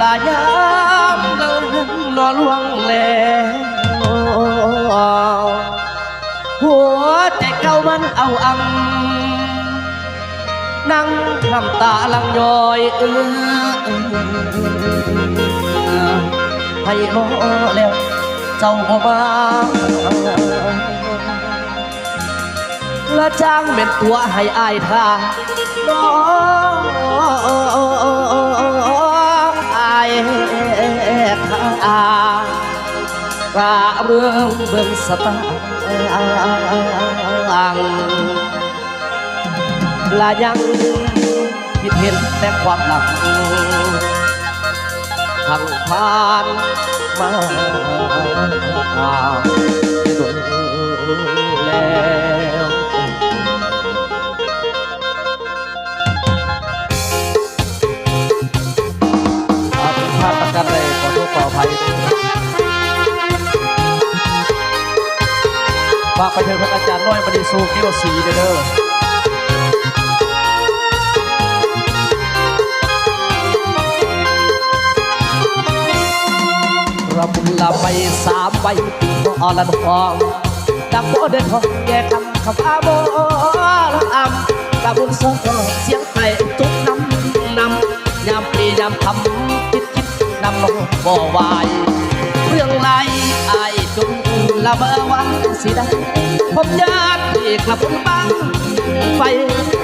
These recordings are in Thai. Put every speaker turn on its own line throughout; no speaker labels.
ลายามนอนล่วงแล้วหัวใจเก่ามันเอาอังนั่งน้ำตาลังย้อยให้รอแล้วเจ้าบ่มาละจ้างเป็นตัวให้อายท่าน้องอายท่ากระเบื้องเบื้องสตางละยังคิดเห็นแต่ความหลังทางผ่านมาโดนแล้วเป็นภาพประกันเลยขอโทษขออภัยฝากไปถึงพระอาจารย์น้อยมณีสูงเกี่ยวสีเด้อระบุลาไป3 ใบก็อ่อนละทองดังโบเดินทองแย่คำอาโบละอำระบุลสองเสียงไก่จุกนำยามปียามคำคิดนำลงบ่ไหวเรื่องไรไอ้จุกละเบอร์วันสิได้ผมญาติกลับผมบ้างไฟ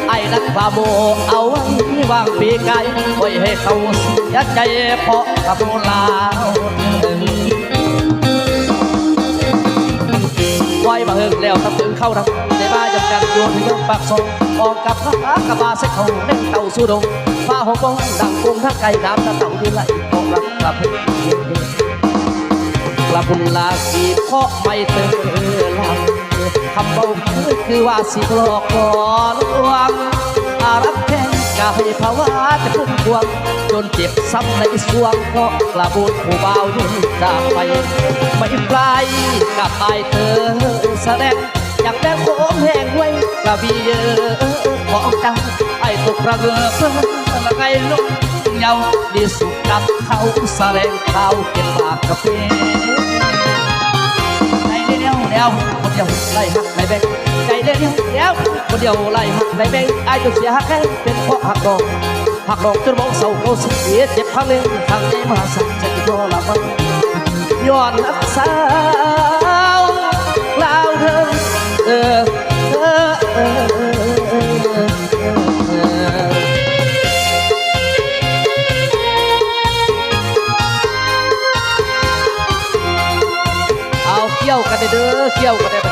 ไอ้รักบาโบเอาไว้วางปีไก่ไว้ให้เขาเสียใจเพราะกับโบลาวไว้มาเฮิงแล้วตั้งถึงเข้าทำในบ้านจำกันโยนที่เรื่องปากซองออกกับข้ากระบาเซ็กเขาเล่นเต่าสู้ดงฟ้าหงบงดังกุ้งทั้งไก่น้ำทั้งเต่าที่ไหลออกรับกลับลาสีเพราะไม่เตือนลำคำเบาคือว่าสิหลอกก่อนลวงอารักแค่กายภาวะจะพุ่งพวงจนเจ็บซ้ำในสวงเพราะกระบุญผู้เบายืนจากไปไม่ไกลกับไอเธอแสดงอย่างแดงโค้งแห้งไว้กระบี่เยอะของจังไอตกระเบือเพื่อละไงลุกเยาดีสุขกับเขาแสดงเขาเก็บปากกาแฟใจเดียวคนเดียวไล่หักไล่แบงใจเดียวคนเดียวไล่หักไล่แบงไอ้ตัวเสียหักแค่เป็นเพราะหักดอกจนมองเศร้าเขาเสียเจ็บข้างเล่นข้างในมาสั่งใจก็ละมันย้อนนักสาวลาวเธอเอาเกี่ยวกันเด้อเกี่ยวกันได้ไหม